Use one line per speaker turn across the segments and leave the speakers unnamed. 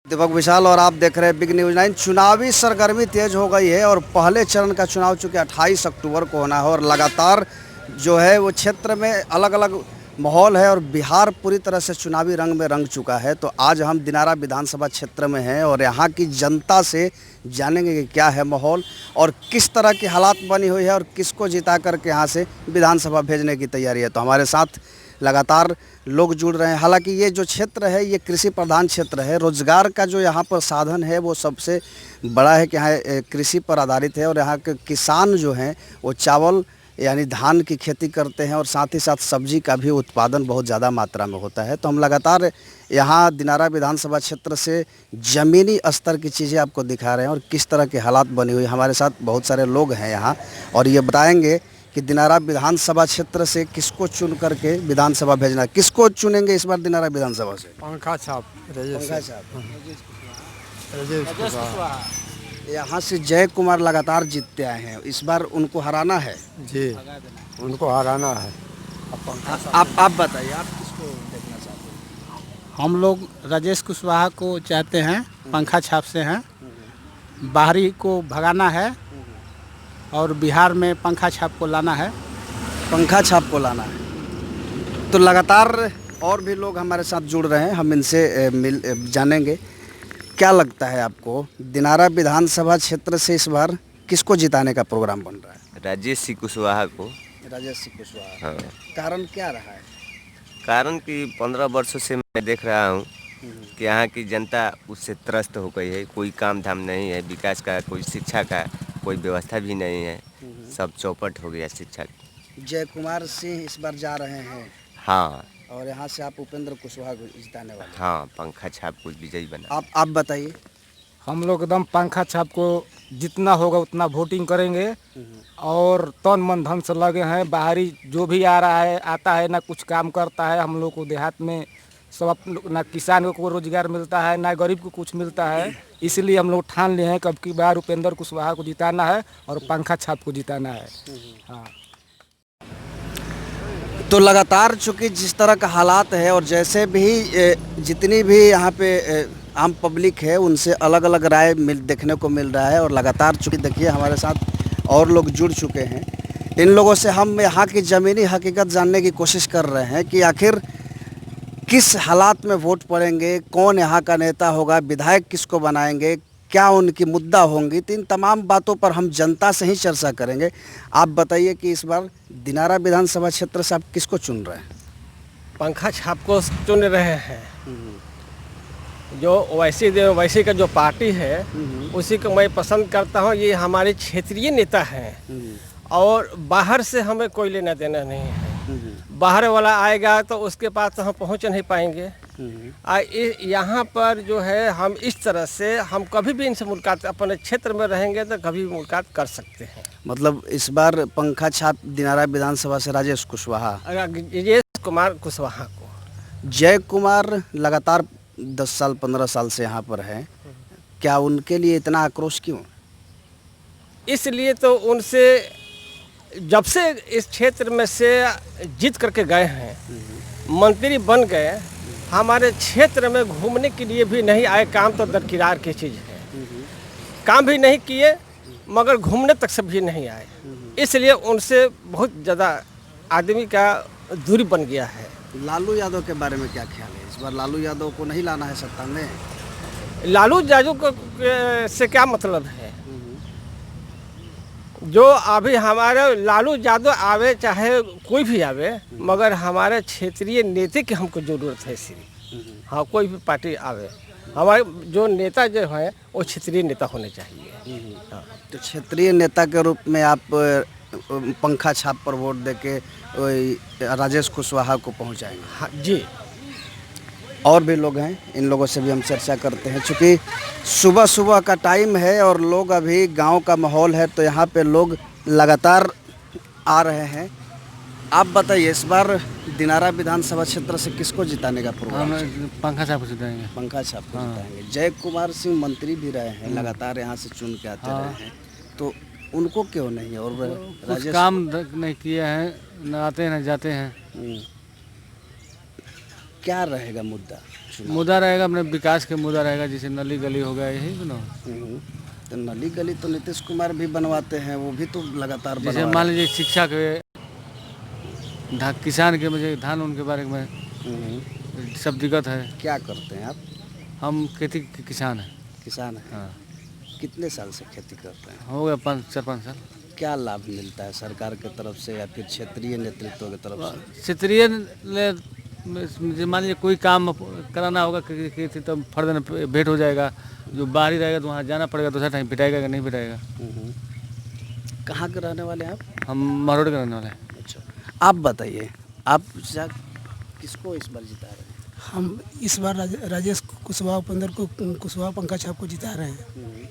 दीपक विशाल और आप देख रहे हैं बिग न्यूज़ 9। चुनावी सरगर्मी तेज हो गई है और पहले चरण का चुनाव चूँकि 28 अक्टूबर को होना है और लगातार जो है वो क्षेत्र में अलग अलग माहौल है और बिहार पूरी तरह से चुनावी रंग में रंग चुका है। तो आज हम दिनारा विधानसभा क्षेत्र में हैं और यहाँ की जनता से जानेंगे कि क्या है माहौल और किस तरह की हालात बनी हुई है और किसको जिता करके यहाँ से विधानसभा भेजने की तैयारी है। तो हमारे साथ लगातार लोग जुड़ रहे हैं। हालांकि ये जो क्षेत्र है ये कृषि प्रधान क्षेत्र है। रोजगार का जो यहाँ पर साधन है वो सबसे बड़ा है कि यहाँ कृषि पर आधारित है और यहाँ के किसान जो हैं वो चावल यानी धान की खेती करते हैं और साथ ही साथ सब्जी का भी उत्पादन बहुत ज़्यादा मात्रा में होता है। तो हम लगातार यहाँ दिनारा विधानसभा क्षेत्र से ज़मीनी स्तर की चीज़ें आपको दिखा रहे हैं और किस तरह के हालात बनी हुई। हमारे साथ बहुत सारे लोग हैं यहाँ और ये बताएंगे कि दिनारा विधानसभा क्षेत्र से किसको चुन करके विधानसभा भेजना है। किसको चुनेंगे इस बार दिनारा विधानसभा से?
पंखा छाप
यहाँ से जय कुमार लगातार जीतते आए हैं, इस बार उनको हराना है।
जी, उनको हराना है।
आप बताइए, आप किसको देखना चाहते हैं?
हम लोग राजेश कुशवाहा को चाहते हैं, पंखा छाप से हैं। बाहरी को भगाना है और बिहार में पंखा छाप को लाना है।
पंखा छाप को लाना है। तो लगातार और भी लोग हमारे साथ जुड़ रहे हैं, हम इनसे जानेंगे। क्या लगता है आपको दिनारा विधानसभा क्षेत्र से इस बार किसको जिताने का प्रोग्राम बन रहा है?
राजेश सिंह कुशवाहा को।
राजेश सिंह कुशवाहा।
हाँ।
कारण क्या रहा है?
कारण कि 15 वर्षों से मैं देख रहा हूँ कि यहाँ की जनता उससे त्रस्त हो गई है। कोई काम धाम नहीं है, विकास का, कोई शिक्षा का कोई व्यवस्था भी नहीं है, सब चौपट हो गया शिक्षा की।
जय कुमार सिंह इस बार जा रहे हैं।
हाँ।
और यहाँ से आप उपेंद्र कुशवाहा को जिताने वाले?
हाँ, पंखा छाप को विजयी बना।
आप बताइए।
हम लोग एकदम पंखा छाप को जितना होगा उतना वोटिंग करेंगे और तन मन धन से लगे हैं। बाहरी जो भी आ रहा है आता है ना कुछ काम करता है। हम लोग को देहात में सब ना किसान को रोजगार मिलता है ना गरीब को कुछ मिलता है। इसलिए हम लोग ठान लिए हैं कब की बार उपेंद्र कुशवाहा को जिताना है और पंखा छाप को जिताना है। हाँ।
तो लगातार चूँकि जिस तरह का हालात है और जैसे भी जितनी भी यहाँ पे आम पब्लिक है उनसे अलग अलग राय देखने को मिल रहा है और लगातार चूँकि देखिए हमारे साथ और लोग जुड़ चुके हैं। इन लोगों से हम यहाँ की ज़मीनी हकीकत जानने की कोशिश कर रहे हैं कि आखिर किस हालात में वोट पड़ेंगे, कौन यहाँ का नेता होगा, विधायक किसको बनाएंगे, क्या उनकी मुद्दा होंगी। तो इन तमाम बातों पर हम जनता से ही चर्चा करेंगे। आप बताइए कि इस बार दिनारा विधानसभा क्षेत्र से आप किसको चुन रहे हैं?
पंखा छाप को चुन रहे हैं। जो वैसे का जो पार्टी है उसी को मैं पसंद करता हूँ। ये हमारे क्षेत्रीय नेता हैं और बाहर से हमें कोई लेना देना नहीं है। बाहर वाला आएगा तो उसके पास तो हम पहुँच नहीं पाएंगे। यहाँ पर जो है हम इस तरह से हम कभी भी इनसे मुलाकात अपने क्षेत्र में रहेंगे तो कभी भी मुलाकात कर सकते हैं।
मतलब इस बार पंखा छाप दिनारा विधानसभा से राजेश कुशवाहा,
राजेश कुमार कुशवाहा को।
जय कुमार लगातार 10 साल 15 साल से यहाँ पर है, क्या उनके लिए इतना आक्रोश क्यों?
इसलिए तो उनसे जब से इस क्षेत्र में से जीत करके गए हैं, मंत्री बन गए, हमारे क्षेत्र में घूमने के लिए भी नहीं आए। काम तो दरकिरार की चीज़ है, काम भी नहीं किए मगर घूमने तक से भी नहीं आए। इसलिए उनसे बहुत ज़्यादा आदमी का दूरी बन गया है।
लालू यादव के बारे में क्या ख्याल है? इस बार लालू यादव को नहीं लाना है सत्ता में?
लालू यादव से क्या मतलब है? जो अभी हमारे लालू यादव आवे चाहे कोई भी आवे मगर हमारे क्षेत्रीय नेता की हमको ज़रूरत है सिर्फ। हाँ, कोई भी पार्टी आवे हमारे जो नेता जो है वो क्षेत्रीय नेता होने चाहिए। हाँ।
तो क्षेत्रीय नेता के रूप में आप पंखा छाप पर वोट देके राजेश कुशवाहा को पहुंचाएंगे?
हाँ जी।
और भी लोग हैं, इन लोगों से भी हम चर्चा करते हैं। चूँकि सुबह सुबह का टाइम है और लोग अभी गांव का माहौल है तो यहाँ पे लोग लगातार आ रहे हैं। आप बताइए इस बार दिनारा विधानसभा क्षेत्र से किसको जिताने का प्रोग्राम?
पंखा छाप को जिताएंगे।
पंखा छाप को जिताएंगे। जय कुमार सिंह मंत्री भी रहे हैं, लगातार यहाँ से चुन के आते रहे हैं, तो उनको क्यों नहीं? और
कुछ काम नहीं किए हैं, न आते हैं न जाते हैं।
क्या रहेगा मुद्दा?
मुद्दा रहेगा अपने विकास के मुद्दा रहेगा, जैसे नली गली हो गया, यही ना।
तो नली गली तो नीतीश कुमार भी बनवाते हैं, वो भी तो लगातार
जैसे
बनवा
मान लीजिए शिक्षा के, किसान के मुझे धान उनके बारे में सब दिक्कत है।
क्या करते हैं आप?
हम खेती के किसान हैं।
किसान हैं।
हाँ,
कितने साल से खेती करते हैं?
हो गया 4-5 साल।
क्या लाभ मिलता है सरकार की तरफ से या फिर क्षेत्रीय नेतृत्व की तरफ से?
क्षेत्रीय मान लीजिए कोई काम कराना होगा खेती तो फर्दन भेंट हो जाएगा। जो बाहरी रहेगा तो वहाँ जाना पड़ेगा, दूसरा टाइम पिटाएगा कि नहीं पिटाएगा।
कहाँ के रहने वाले हैं आप?
हम मरोड़ के रहने वाले हैं।
अच्छा, आप बताइए, आप किसको इस बार जिता रहे हैं?
हम इस बार राजेश कुशवाहा उपेंद्र को कुशवाहा पंखा छाप को जिता रहे हैं,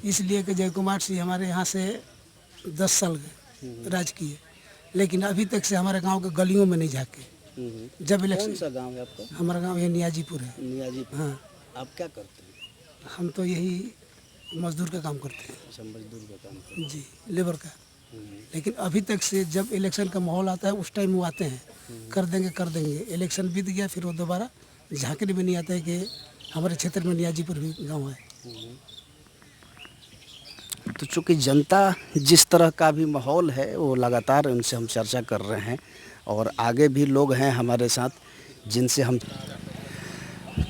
इसलिए कि जय कुमार सिंह हमारे यहाँ से 10 साल राज किए, लेकिन अभी तक से हमारे गांव के गलियों में नहीं झाके। जब इलेक्शन।
कौन सा गांव है आपका?
हमारा गांव ये नियाजीपुर है।
नियाजीपुर।
हाँ,
आप क्या करते हैं?
हम तो यही मजदूर का काम करते हैं।
अच्छा, मजदूर का काम करते
जी, लेबर का। लेकिन अभी तक से जब इलेक्शन का माहौल आता है उस टाइम वो आते हैं, कर देंगे। इलेक्शन बीत गया, फिर वो दोबारा झांकने में नहीं आता है कि हमारे क्षेत्र में नियाजीपुर भी गाँव है।
तो चूँकि जनता जिस तरह का भी माहौल है वो लगातार उनसे हम चर्चा कर रहे हैं, और आगे भी लोग हैं हमारे साथ जिनसे हम,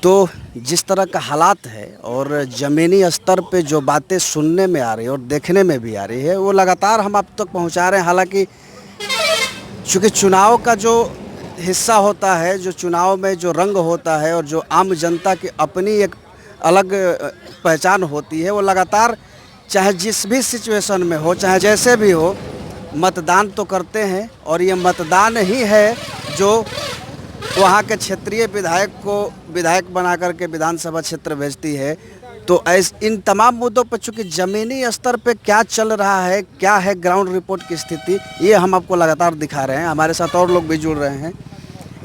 तो जिस तरह का हालात है और ज़मीनी स्तर पे जो बातें सुनने में आ रही है और देखने में भी आ रही है वो लगातार हम आप तक पहुंचा रहे हैं। हालांकि चूँकि चुनाव का जो हिस्सा होता है, जो चुनाव में जो रंग होता है और जो आम जनता की अपनी एक अलग पहचान होती है, वो लगातार चाहे जिस भी सिचुएशन में हो, चाहे जैसे भी हो, मतदान तो करते हैं। और ये मतदान ही है जो वहाँ के क्षेत्रीय विधायक को विधायक बना करके विधानसभा क्षेत्र भेजती है। तो इन तमाम मुद्दों पर चूँकि ज़मीनी स्तर पे क्या चल रहा है, क्या है ग्राउंड रिपोर्ट की स्थिति, ये हम आपको लगातार दिखा रहे हैं। हमारे साथ और लोग भी जुड़ रहे हैं,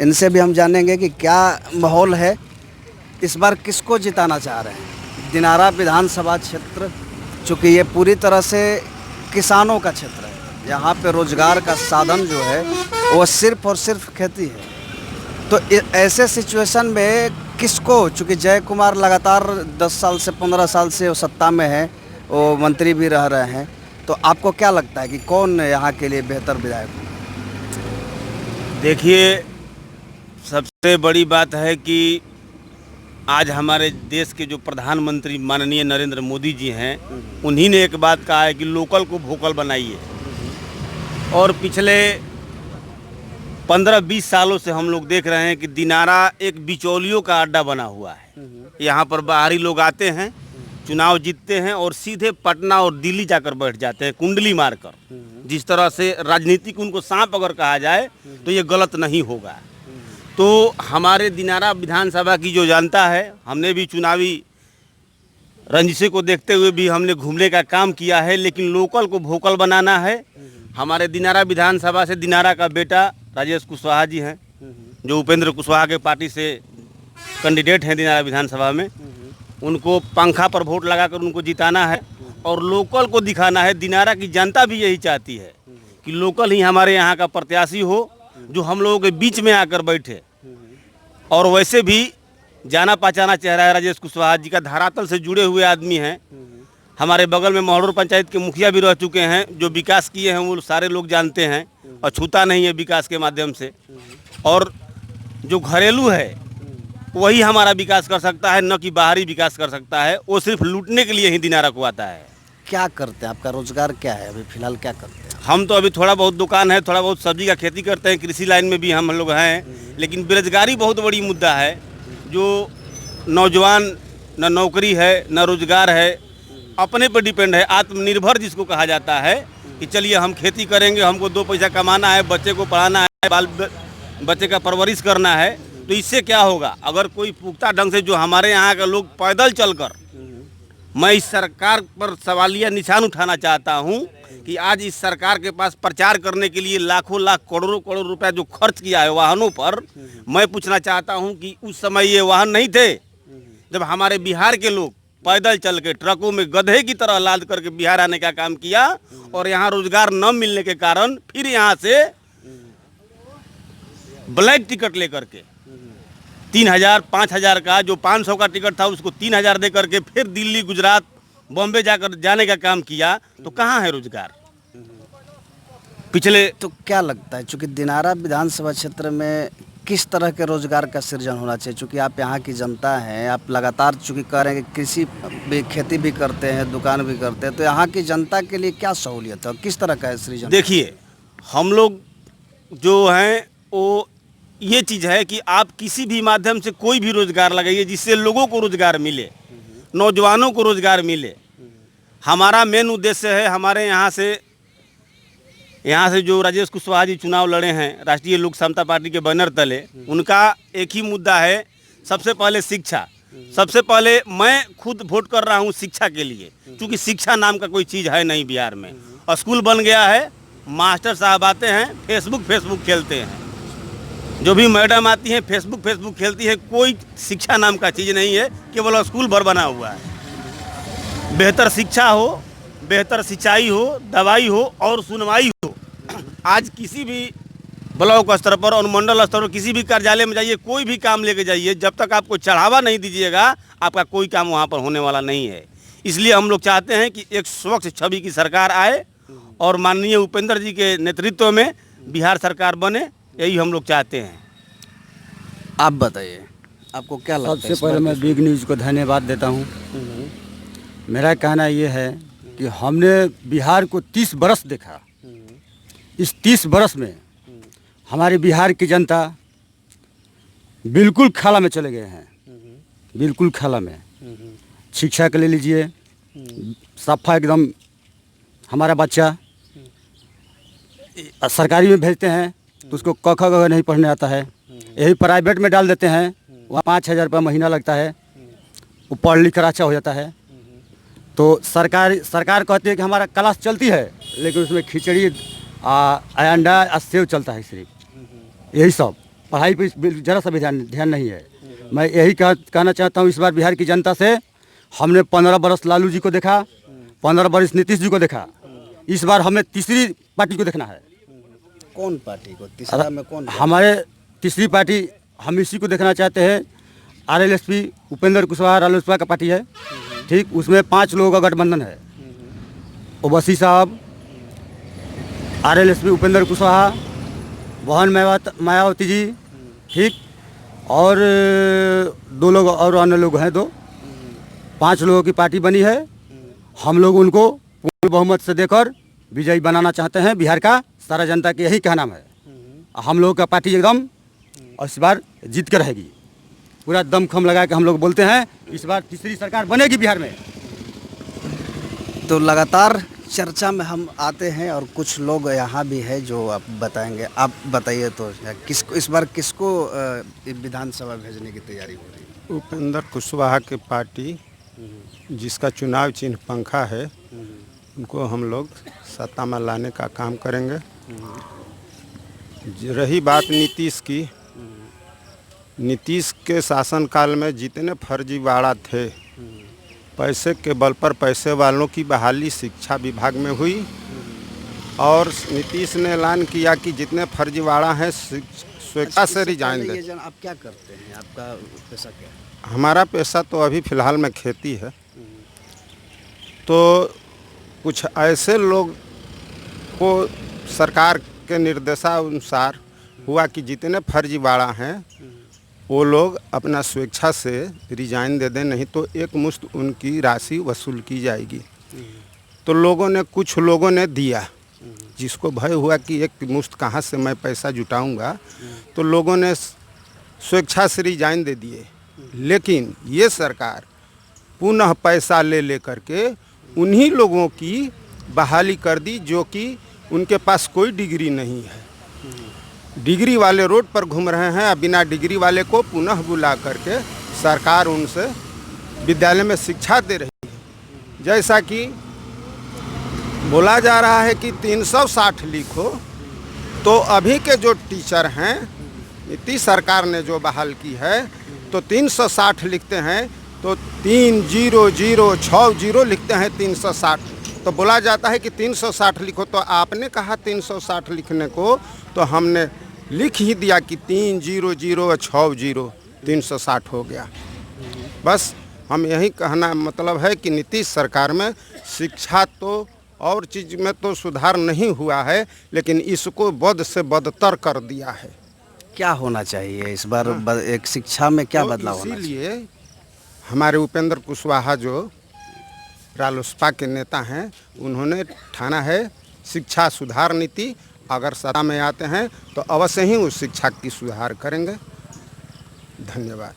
इनसे भी हम जानेंगे कि क्या माहौल है, इस बार किसको जिताना चाह रहे हैं। दिनारा विधानसभा क्षेत्र चूँकि ये पूरी तरह से किसानों का क्षेत्र है, यहाँ पे रोजगार का साधन जो है वो सिर्फ और सिर्फ खेती है। तो ऐसे सिचुएशन में किसको, चूँकि जय कुमार लगातार 10 साल से 15 साल से वो सत्ता में है, वो मंत्री भी रह रहे हैं, तो आपको क्या लगता है कि कौन यहाँ के लिए बेहतर विधायक हो?
देखिए, सबसे बड़ी बात है कि आज हमारे देश के जो प्रधानमंत्री माननीय नरेंद्र मोदी जी हैं, उन्हीं ने एक बात कहा है कि लोकल को वोकल बनाइए। और पिछले 15-20 सालों से हम लोग देख रहे हैं कि दिनारा एक बिचौलियों का अड्डा बना हुआ है। यहाँ पर बाहरी लोग आते हैं, चुनाव जीतते हैं और सीधे पटना और दिल्ली जाकर बैठ जाते हैं कुंडली मारकर। जिस तरह से राजनीतिक उनको सांप अगर कहा जाए तो ये गलत नहीं होगा। तो हमारे दिनारा विधानसभा की जो जनता है, हमने भी चुनावी रंजिशे को देखते हुए भी हमने घूमने का काम किया है, लेकिन लोकल को वोकल बनाना है। हमारे दिनारा विधानसभा से दिनारा का बेटा राजेश कुशवाहा जी हैं, जो उपेंद्र कुशवाहा के पार्टी से कैंडिडेट हैं दिनारा विधानसभा में। उनको पंखा पर वोट लगाकर उनको जिताना है और लोकल को दिखाना है। दिनारा की जनता भी यही चाहती है कि लोकल ही हमारे यहाँ का प्रत्याशी हो, जो हम लोगों के बीच में आकर बैठे। और वैसे भी जाना पहचाना चेहरा है राजेश कुशवाहा जी का, धरातल से जुड़े हुए आदमी हैं। हमारे बगल में महोड़ पंचायत के मुखिया भी रह चुके हैं, जो विकास किए हैं वो सारे लोग जानते हैं और छूता नहीं है विकास के माध्यम से। और जो घरेलू है वही हमारा विकास कर सकता है, न कि बाहरी विकास कर सकता है। वो सिर्फ लूटने के लिए ही दिनारा को आता है।
क्या करते हैं, आपका रोजगार क्या है, अभी फिलहाल क्या करते हैं?
हम तो अभी थोड़ा बहुत दुकान है, थोड़ा बहुत सब्जी का खेती करते हैं, कृषि लाइन में भी हम लोग हैं। लेकिन बेरोजगारी बहुत बड़ी मुद्दा है। जो नौजवान न नौकरी है न रोजगार है, अपने पर डिपेंड है, आत्मनिर्भर जिसको कहा जाता है कि चलिए हम खेती करेंगे, हमको 2 पैसा कमाना है, बच्चे को पढ़ाना है, बच्चे का परवरिश करना है। तो इससे क्या होगा, अगर कोई पुख्ता ढंग से जो हमारे यहाँ के लोग पैदल चलकर, मैं इस सरकार पर सवालिया निशान उठाना चाहता हूँ कि आज इस सरकार के पास प्रचार करने के लिए लाखों लाख करोड़ों रुपया जो खर्च किया है वाहनों पर, मैं पूछना चाहता हूँ कि उस समय ये वाहन नहीं थे जब हमारे बिहार के लोग पैदल चल के ट्रकों में गधे की तरह लाद करके बिहार आने का काम किया। और यहाँ रोजगार न मिलने के कारण फिर यहाँ से ब्लैक टिकट लेकर के 3,000 5,000 का, जो 500 का टिकट था उसको 3,000 दे करके फिर दिल्ली गुजरात बॉम्बे जाने का काम किया, तो कहाँ है रोजगार पिछले।
तो क्या लगता है, चूँकि दिनारा विधानसभा क्षेत्र में किस तरह के रोजगार का सृजन होना चाहिए? चूँकि आप यहाँ की जनता हैं, आप लगातार चूँकि कह रहे हैं कि कृषि भी, खेती भी करते हैं, दुकान भी करते हैं, तो यहाँ की जनता के लिए क्या सहूलियत है और किस तरह का है सृजन?
देखिए, हम लोग जो हैं वो ये चीज़ है कि आप किसी भी माध्यम से कोई भी रोजगार लगाइए जिससे लोगों को रोजगार मिले, नौजवानों को रोजगार मिले। हमारा मेन उद्देश्य है, हमारे यहाँ से जो राजेश कुशवाहा जी चुनाव लड़े हैं राष्ट्रीय लोक समता पार्टी के बैनर तले, उनका एक ही मुद्दा है, सबसे पहले शिक्षा। सबसे पहले मैं खुद वोट कर रहा हूँ शिक्षा के लिए, क्योंकि शिक्षा नाम का कोई चीज़ है नहीं बिहार में। स्कूल बन गया है, मास्टर साहब आते हैं, फेसबुक खेलते हैं, जो भी मैडम आती हैं फेसबुक खेलती है, कोई शिक्षा नाम का चीज़ नहीं है, केवल स्कूल भर बना हुआ है। बेहतर शिक्षा हो, बेहतर सिंचाई हो, दवाई हो और सुनवाई हो। आज किसी भी ब्लॉक स्तर पर और मंडल स्तर पर किसी भी कार्यालय में जाइए, कोई भी काम लेके जाइए, जब तक आपको चढ़ावा नहीं दीजिएगा आपका कोई काम वहाँ पर होने वाला नहीं है। इसलिए हम लोग चाहते हैं कि एक स्वच्छ छवि की सरकार आए और माननीय उपेंद्र जी के नेतृत्व में बिहार सरकार बने, यही हम लोग चाहते हैं।
आप बताइए, आपको क्या लगता है?
सबसे पहले मैं बिग न्यूज़ को धन्यवाद देता हूँ। मेरा कहना ये है कि हमने बिहार को 30 बरस देखा। इस 30 बरस में हमारे बिहार की जनता बिल्कुल खाला में चले गए हैं, बिल्कुल खाला में। शिक्षा के ले लीजिए, सफा एकदम। हमारा बच्चा सरकारी में भेजते हैं तो उसको क ख ग नहीं पढ़ने आता है, यही प्राइवेट में डाल देते हैं, वहाँ 5,000 रुपये महीना लगता है, वो पढ़ लिख कर अच्छा हो जाता है। तो सरकार कहती है कि हमारा क्लास चलती है, लेकिन उसमें खिचड़ी अंडा सेव चलता है सिर्फ, यही सब। पढ़ाई पे ज़रा सा भी ध्यान नहीं है। मैं यही कहना चाहता हूँ इस बार बिहार की जनता से, हमने 15 बरस लालू जी को देखा, 15 बरस नीतीश जी को देखा, इस बार हमें तीसरी पार्टी को देखना है।
कौन पार्टी को? तीसरा में कौन?
हमारे तीसरी पार्टी हम इसी को देखना चाहते हैं। RLSP उपेंद्र कुशवाहा रालोसपा का पार्टी है, ठीक। उसमें 5 लोगों का गठबंधन है, ओवैसी साहब, RLSP उपेंद्र कुशवाहा, बहन मायावती जी, ठीक, और 2 लोग और अन्य लोग हैं, 5 लोगों की पार्टी बनी है। हम लोग उनको पूर्ण बहुमत से देकर विजयी बनाना चाहते हैं। बिहार का सारा जनता के यही कहना है। हम लोगों का पार्टी एकदम इस बार जीत कर रहेगी। पूरा दमखम लगा के हम लोग बोलते हैं इस बार तीसरी सरकार बनेगी बिहार में।
तो लगातार चर्चा में हम आते हैं और कुछ लोग यहाँ भी है जो आप बताएंगे। आप बताइए तो, किसको इस बार किसको विधानसभा भेजने की तैयारी हो रही है?
उपेंद्र कुशवाहा की पार्टी, जिसका चुनाव चिन्ह पंखा है, उनको हम लोग सत्ता में लाने का काम करेंगे। रही बात नीतीश की, नीतीश के शासनकाल में जितने फर्जीवाड़ा थे, पैसे के बल पर पैसे वालों की बहाली शिक्षा विभाग में हुई, और नीतीश ने ऐलान किया कि जितने फर्जीवाड़ा हैं स्वेच्छा से रिजाइन दे।
आप क्या करते हैं? आपका पैसा क्या है?
हमारा पैसा तो अभी फ़िलहाल में खेती है। तो कुछ ऐसे लोग को सरकार के निर्देशानुसार हुआ कि जितने फर्जीवाड़ा हैं वो लोग अपना स्वेच्छा से रिजाइन दे दें, नहीं तो एक मुश्त उनकी राशि वसूल की जाएगी। तो कुछ लोगों ने दिया, जिसको भय हुआ कि एक मुश्त कहाँ से मैं पैसा जुटाऊंगा, तो लोगों ने स्वेच्छा से रिजाइन दे दिए। लेकिन ये सरकार पुनः पैसा ले करके उन्हीं लोगों की बहाली कर दी जो कि उनके पास कोई डिग्री नहीं है। डिग्री वाले रोड पर घूम रहे हैं, बिना डिग्री वाले को पुनः बुला करके सरकार उनसे विद्यालय में शिक्षा दे रही है। जैसा कि बोला जा रहा है कि 360 लिखो, तो अभी के जो टीचर हैं, नीतीश सरकार ने जो बहाल की है, तो 360 लिखते हैं, तो 30060 लिखते हैं 360। तो बोला जाता है कि 360 लिखो, तो आपने कहा 360 लिखने को, तो हमने लिख ही दिया कि 30060, 360 हो गया। बस हम यही कहना मतलब है कि नीतीश सरकार में शिक्षा तो और चीज़ में तो सुधार नहीं हुआ है, लेकिन इसको बद से बदतर कर दिया है।
क्या होना चाहिए इस बार एक शिक्षा में क्या
तो
बदलाव होना चाहिए?
इसीलिए हमारे उपेंद्र कुशवाहा जो रालोसपा के नेता हैं, उन्होंने ठाना है शिक्षा सुधार नीति। अगर सत्ता में आते हैं तो अवश्य ही उस शिक्षा की सुधार करेंगे। धन्यवाद।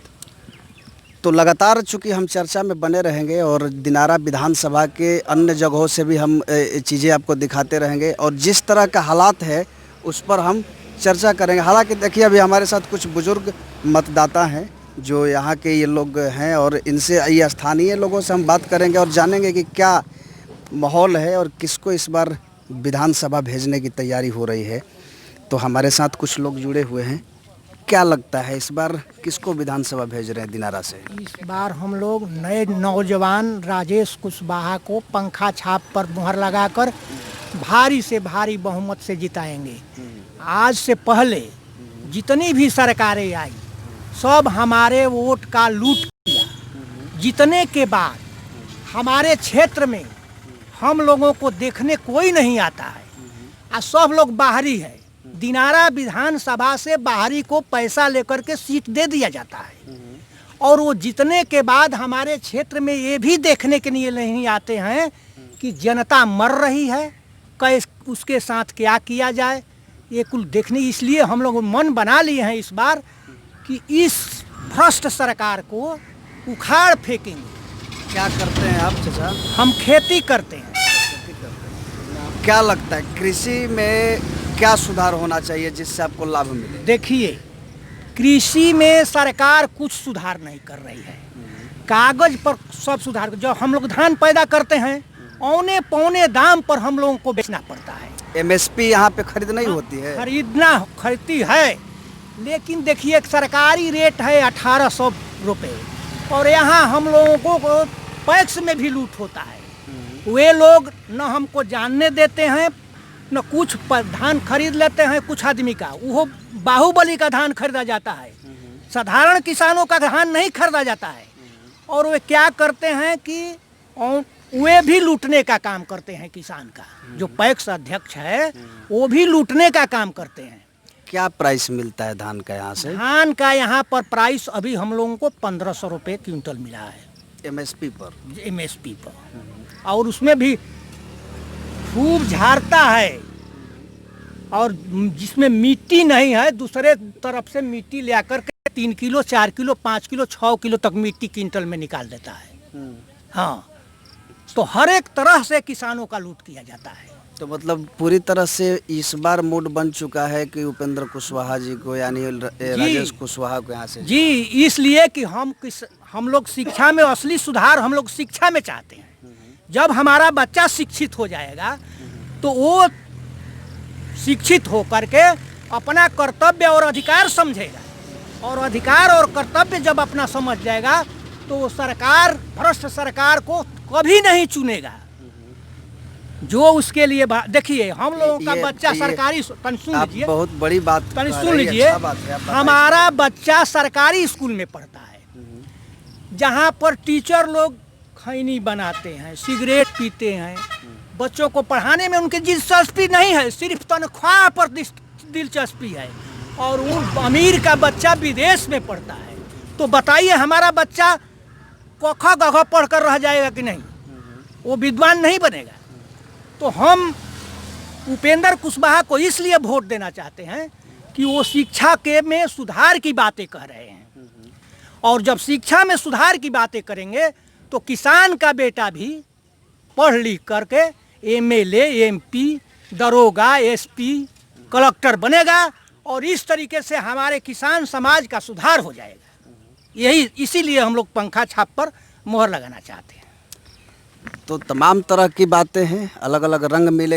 तो लगातार चूंकि हम चर्चा में बने रहेंगे और दिनारा विधानसभा के अन्य जगहों से भी हम चीज़ें आपको दिखाते रहेंगे और जिस तरह का हालात है उस पर हम चर्चा करेंगे। हालांकि देखिए अभी हमारे साथ कुछ बुजुर्ग मतदाता हैं जो यहाँ के ये लोग हैं और इनसे ये स्थानीय लोगों से हम बात करेंगे और जानेंगे कि क्या माहौल है और किसको इस बार विधानसभा भेजने की तैयारी हो रही है। तो हमारे साथ कुछ लोग जुड़े हुए हैं। क्या लगता है इस बार किसको विधानसभा भेज रहे हैं दिनारा से?
इस बार हम लोग नए नौजवान राजेश कुशवाहा को पंखा छाप पर मुहर लगाकर भारी से भारी बहुमत से जिताएंगे। आज से पहले जितनी भी सरकारें आई सब हमारे वोट का लूट किया। जीतने के बाद हमारे क्षेत्र में हम लोगों को देखने कोई नहीं आता है और सब लोग बाहरी है। दिनारा विधानसभा से बाहरी को पैसा लेकर के सीट दे दिया जाता है और वो जीतने के बाद हमारे क्षेत्र में ये भी देखने के लिए नहीं आते हैं कि जनता मर रही है, कैसे उसके साथ क्या किया जाए, ये कुल देखने। इसलिए हम लोग मन बना लिए हैं इस बार कि इस भ्रष्ट सरकार को उखाड़ फेंकेंगे।
क्या करते हैं आप चाचा?
हम खेती करते हैं।
क्या लगता है कृषि में क्या सुधार होना चाहिए जिससे आपको लाभ मिले?
देखिए, कृषि में सरकार कुछ सुधार नहीं कर रही है। कागज पर सब सुधार। जो हम लोग धान पैदा करते हैं औने पौने दाम पर हम लोगों को बेचना पड़ता है।
एमएसपी यहाँ पे खरीद नहीं होती है?
खरीदती है, लेकिन देखिए सरकारी रेट है 1800 रुपये और यहाँ हम लोगों को पैक्स में भी लूट होता है। वे लोग न हमको जानने देते हैं, न कुछ धान खरीद लेते हैं कुछ आदमी का, वो बाहुबली का धान खरीदा जाता है, साधारण किसानों का धान नहीं खरीदा जाता है। और वे क्या करते हैं कि वे भी लूटने का काम करते हैं किसान का। जो पैक्स अध्यक्ष है वो भी लूटने का काम करते हैं।
क्या प्राइस मिलता है धान का यहाँ से?
धान का यहाँ पर प्राइस अभी हम लोगों को 1500 रुपये क्विंटल मिला है
एमएसपी पर।
एमएसपी पर, और उसमें भी खूब झाड़ता है और जिसमें मिट्टी नहीं है दूसरे तरफ से मिट्टी ले आकर के 3 किलो 4 किलो 5 किलो 6 किलो तक मिट्टी क्विंटल में निकाल देता है। हाँ, तो हर एक तरह से किसानों का लूट किया जाता है।
तो मतलब पूरी तरह से इस बार मूड बन चुका है कि उपेंद्र कुशवाहा जी को यानी राजेश कुशवाहा को यहाँ से
जी, इसलिए कि हम लोग शिक्षा में असली सुधार हम लोग शिक्षा में चाहते हैं। जब हमारा बच्चा शिक्षित हो जाएगा तो वो शिक्षित हो करके अपना कर्तव्य और अधिकार समझेगा और अधिकार और कर्तव्य जब अपना समझ जाएगा तो सरकार भ्रष्ट सरकार को कभी नहीं चुनेगा। जो उसके लिए देखिए हम लोगों का बच्चा सरकारी सुन लीजिए,
बहुत बड़ी बात
सुन लीजिए, हमारा बच्चा सरकारी स्कूल में पढ़ता है जहाँ पर टीचर लोग खैनी बनाते हैं, सिगरेट पीते हैं। बच्चों को पढ़ाने में उनकी दिलचस्पी नहीं है, सिर्फ तनख्वाह पर दिलचस्पी है और वो अमीर का बच्चा विदेश में पढ़ता है। तो बताइए हमारा बच्चा कखा गखा पढ़ कर रह जाएगा कि नहीं? वो विद्वान नहीं बनेगा। तो हम उपेंद्र कुशवाहा को इसलिए वोट देना चाहते हैं कि वो शिक्षा के में सुधार की बातें कह रहे हैं और जब शिक्षा में सुधार की बातें करेंगे तो किसान का बेटा भी पढ़ लिख करके एमएलए, एमपी, दरोगा, एसपी, कलेक्टर बनेगा और इस तरीके से हमारे किसान समाज का सुधार हो जाएगा। यही इसीलिए हम लोग पंखा छाप पर मोहर लगाना चाहते हैं।
तो तमाम तरह की बातें हैं, अलग अलग रंग मिले।